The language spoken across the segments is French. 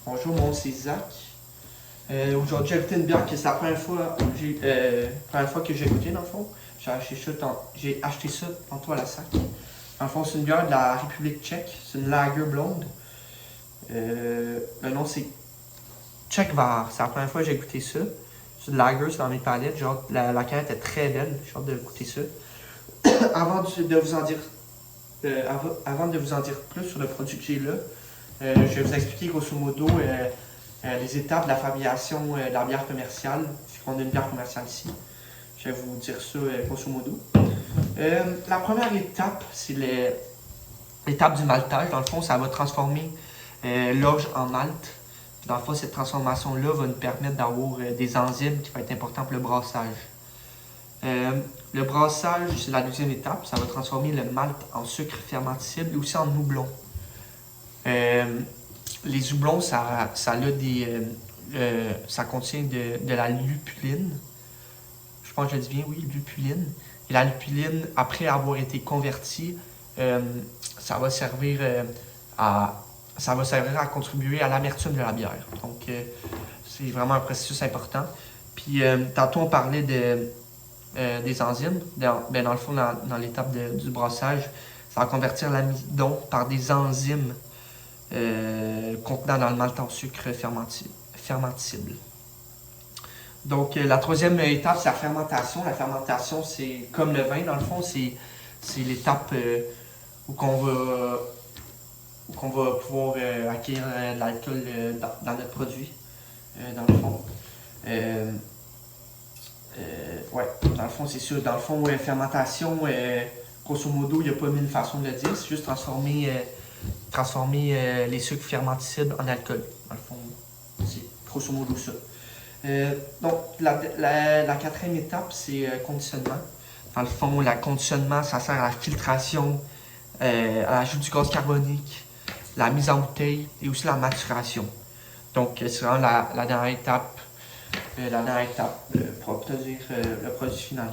Bonjour, mon nom c'est Zach. Aujourd'hui, j'ai goûté une bière que c'est la première fois, que j'ai goûté dans le fond. J'ai acheté ça tantôt à la SAC. Dans le fond, c'est une bière de la République tchèque. C'est une lager blonde. Le nom c'est Czechvar. C'est la première fois que j'ai goûté ça. C'est une lager, c'est dans mes palettes. Genre, la canette est très belle. J'ai hâte de goûter ça. avant de vous en dire plus sur le produit que j'ai là, je vais vous expliquer grosso modo les étapes de la fabrication de la bière commerciale, puisqu'on a une bière commerciale ici. Je vais vous dire ça grosso modo. La première étape, c'est l'étape du maltage. Dans le fond, ça va transformer l'orge en malt. Dans le fond, cette transformation-là va nous permettre d'avoir des enzymes qui vont être importants pour le brassage. Le brassage, c'est la deuxième étape. Ça va transformer le malt en sucre fermentable et aussi en houblon. Les houblons, ça contient de la lupuline. Je pense que je dis bien, oui, lupuline. Et la lupuline, après avoir été convertie, ça va servir à contribuer à l'amertume de la bière. Donc, c'est vraiment un processus important. Puis, tantôt, on parlait des enzymes. Dans le fond, dans l'étape du brassage, ça va convertir l'amidon par des enzymes contenant dans le malt en sucre fermentable. Donc, la troisième étape, c'est la fermentation. La fermentation, c'est comme le vin, dans le fond, c'est l'étape où on va pouvoir acquérir de l'alcool dans notre produit, dans le fond. Ouais, dans le fond, c'est sûr. Dans le fond, fermentation, grosso modo, il n'y a pas mille façons de le dire. C'est juste transformer les sucres fermentescibles en alcool. Dans le fond, c'est grosso modo ça. Donc, la quatrième étape, c'est conditionnement. Dans le fond, le conditionnement, ça sert à la filtration, à l'ajout du gaz carbonique, la mise en bouteille et aussi la maturation. Donc, c'est vraiment la dernière étape pour obtenir le produit final.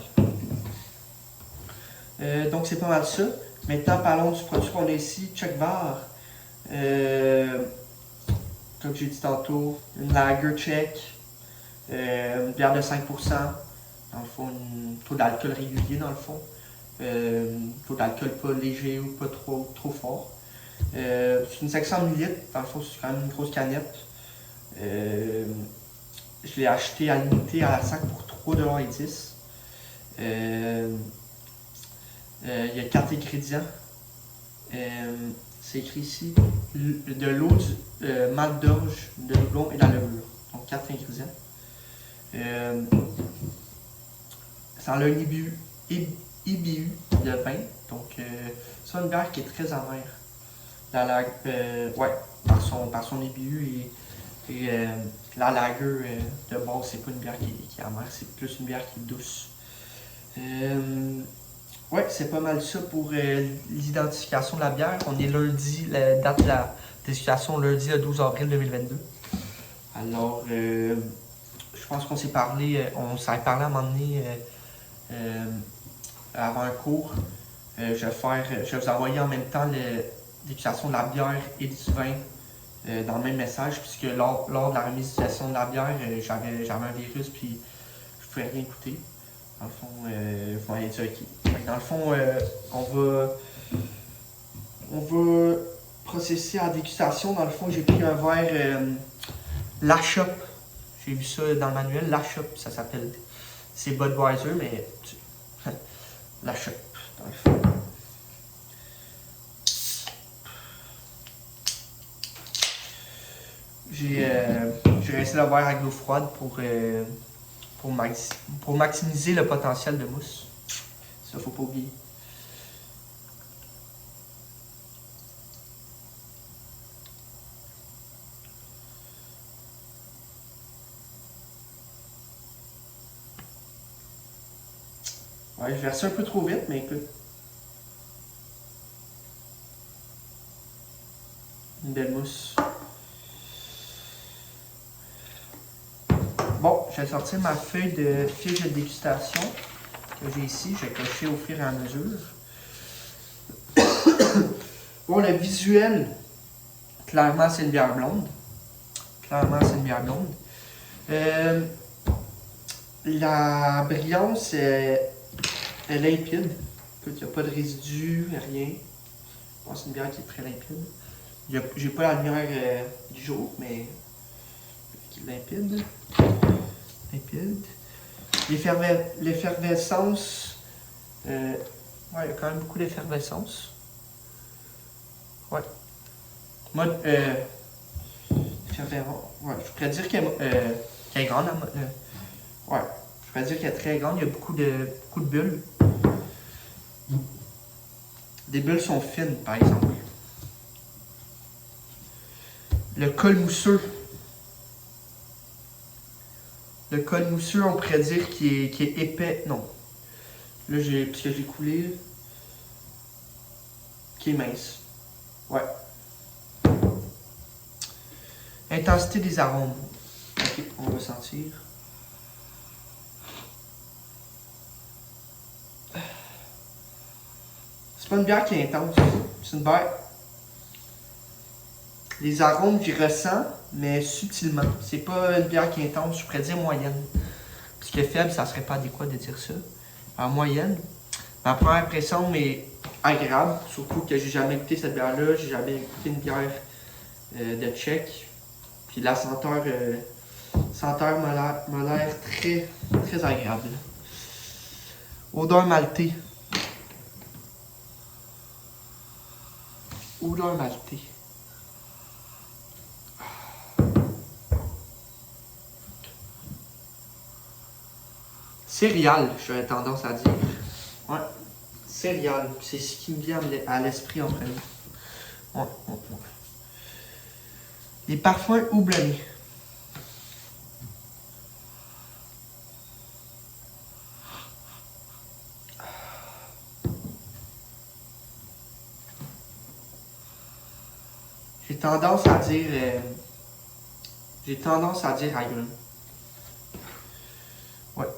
Donc, c'est pas mal ça. Maintenant, parlons du produit qu'on a ici, Czechvar. Comme j'ai dit tantôt, une lager tchèque, une bière de 5%, dans le fond, un taux d'alcool régulier dans le fond. Taux d'alcool pas léger ou pas trop fort. C'est une 500 ml, dans le fond, c'est quand même une grosse canette. Je l'ai acheté à l'unité à la SAC pour 3,10 $. Il y a 4 ingrédients. C'est écrit ici de l'eau, malt d'orge, de houblon et de la levure. Donc 4 ingrédients. Ça a un IBU de vin. Donc c'est une bière qui est très amère. Par son IBU et la lager de base, c'est pas une bière qui est amère, c'est plus une bière qui est douce. Ouais, c'est pas mal ça pour l'identification de la bière. On est lundi, la date de la dégustation, lundi le 12 avril 2022. Alors, je pense qu'on s'est parlé, on s'est parlé à un moment donné avant un cours. Je vais vous envoyer en même temps la dégustation de la bière et du vin dans le même message, puisque lors de la remise de la bière, j'avais un virus puis je pouvais rien goûter. Dans le fond, vous m'avez dit OK. Dans le fond, on va processer à la dégustation. Dans le fond, j'ai pris un verre La Shop. J'ai vu ça dans le manuel. La Shop, ça s'appelle. C'est Budweiser, mais La Shop, dans le fond. J'ai rincé le verre à l'eau froide pour maximiser le potentiel de mousse. Ça, faut pas oublier. Ouais, je verse un peu trop vite, mais écoute. Une belle mousse. Bon, je vais sortir ma feuille de fiche de dégustation que j'ai ici. Je vais cocher au fur et à mesure. Bon, le visuel, clairement, c'est une bière blonde. Clairement, c'est une bière blonde. La brillance est limpide. Écoute, il n'y a pas de résidus, rien. Je pense que c'est une bière qui est très limpide. J'ai pas la lumière du jour, mais qui est limpide. Limpide. L'effervescence. Ouais, il y a quand même beaucoup d'effervescence. Ouais. Moi, ouais, je pourrais dire qu'elle est grande. Ouais, je pourrais dire qu'elle est très grande. Il y a beaucoup de bulles. Les bulles sont fines, par exemple. Le col mousseux. Le col mousseux, on pourrait dire qu'il est épais. Non. Là, parce que j'ai coulé. Qui est mince. Ouais. Intensité des arômes. Ok, on va sentir. C'est pas une bière qui est intense. C'est une bière. Les arômes, j'y ressens, mais subtilement. C'est pas une bière qui est intense, je pourrais dire moyenne. Parce que faible, ça serait pas adéquat de dire ça. En moyenne, ma première impression est agréable, surtout que j'ai jamais goûté cette bière-là, j'ai jamais goûté une bière de Tchèque. Puis la senteur m'a l'air très, très agréable. Odeur maltée. Odeur maltée. Céréales, j'aurais tendance à dire. Ouais, céréales, c'est ce qui me vient à l'esprit en premier. Ouais. Les parfums houblonnés. J'ai tendance à dire agrumes. Ouais,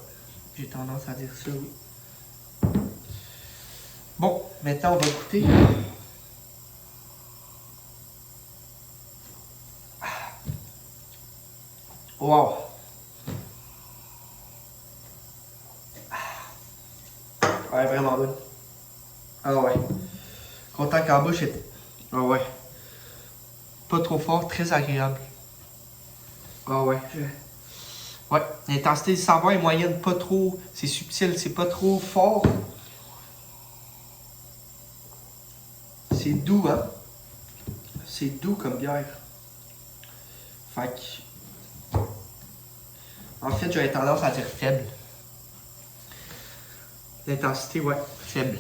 j'ai tendance à dire ça, oui. Bon, maintenant on va goûter. Wow! Ouais, vraiment bonne. Ah ouais. Content qu'en bouche était. Ah ouais. Pas trop fort, très agréable. Ah ouais. Ouais, l'intensité du saveur est moyenne, pas trop. C'est subtil, c'est pas trop fort. C'est doux, hein? C'est doux comme bière. Fait que. En fait, j'aurais tendance à dire faible. L'intensité, ouais, faible.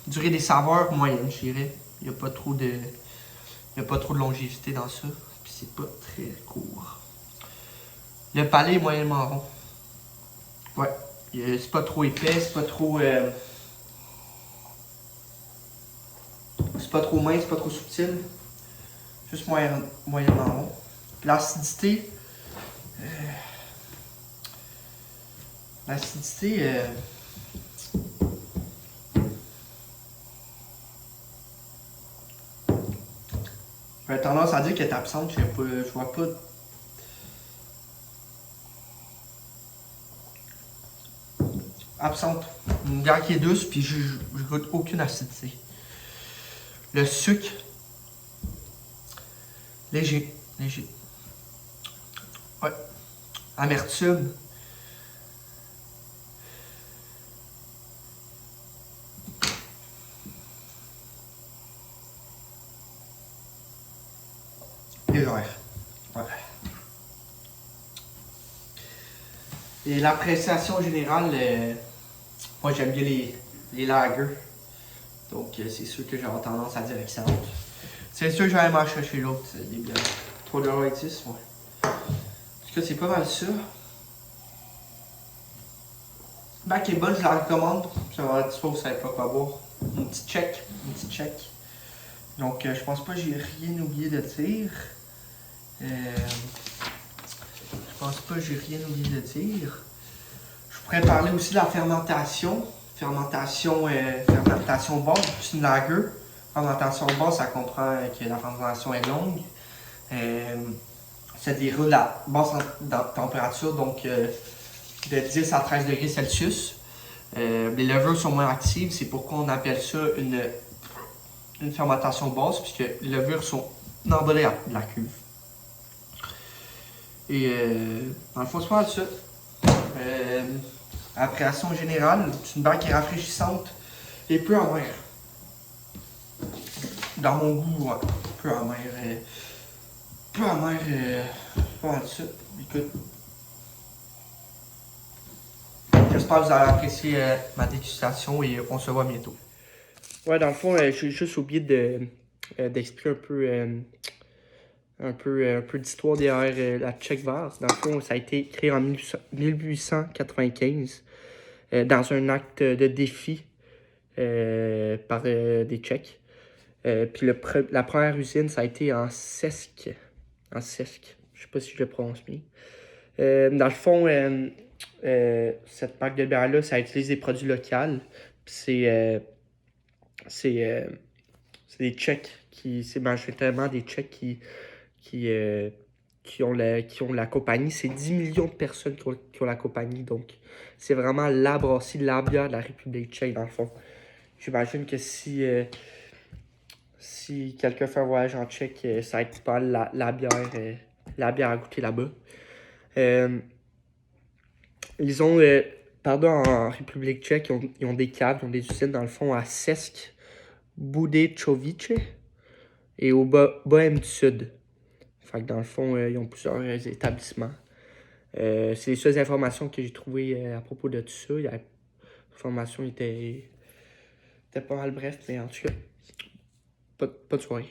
Durée des saveurs, moyenne, je dirais. Il n'y a pas trop de longévité dans ça. Puis c'est pas très court. Le palais est moyennement rond. Ouais. C'est pas trop épais, c'est pas trop. C'est pas trop mince, c'est pas trop subtil. Juste moyennement rond. L'acidité. L'acidité. J'aurais tendance à dire qu'elle est absente, je vois pas. Absente. Une bière qui est douce, puis je goûte aucune acidité. Le sucre. Léger. Ouais. Amertume. Légère. Ouais. Et l'appréciation générale, moi j'aime bien les lagers. Donc c'est sûr que j'aurais tendance à dire excellente. C'est sûr que j'aurais m'en chercher l'autre, des bières. 3,10$, ouais. En tout cas, c'est pas mal ça. Ben, qui est bonne, je la recommande. Ça va être soit vous savez pas quoi boire. Un petit check. Donc, je pense pas que j'ai rien oublié de dire. Je pourrais parler aussi de la fermentation. Fermentation basse, c'est une lager. Fermentation basse, ça comprend que la fermentation est longue. ça déroule à basse température, donc de 10 à 13 degrés Celsius. Les levures sont moins actives, c'est pourquoi on appelle ça une fermentation basse, puisque les levures sont emballées à la cuve. Et dans le fond, c'est pas mal ça. Appréciation générale, c'est une bière qui est rafraîchissante et peu amère. Dans mon goût, ouais, peu amère. Peu amère, pas mal ça. Écoute. J'espère que vous avez apprécié ma dégustation et on se voit bientôt. Ouais, dans le fond, j'ai juste oublié d'expliquer un peu d'histoire derrière la Czech Vase. Dans le fond, ça a été créé en 1895 dans un acte de défi par des Tchèques. Puis la première usine, ça a été en Sesc. En Sesc. Je sais pas si je le prononce bien. Dans le fond, cette marque de bière-là, ça utilise des produits locaux. Puis c'est des Tchèques c'est majoritairement des Tchèques qui ont la compagnie. C'est 10 millions de personnes qui ont la compagnie. Donc, c'est vraiment la brasserie, la bière de la République tchèque, dans le fond. J'imagine que si quelqu'un fait un voyage en Tchèque, ça va être pas la bière à goûter là-bas. Ils ont, en République tchèque, ils ont des caves, ils ont des usines, dans le fond, à Sesc, Budějovice et au Bohême du Sud. Fait que dans le fond, ils ont plusieurs établissements. C'est les seules informations que j'ai trouvées à propos de tout ça. L'information était pas mal bref, mais en tout cas, pas de soirée.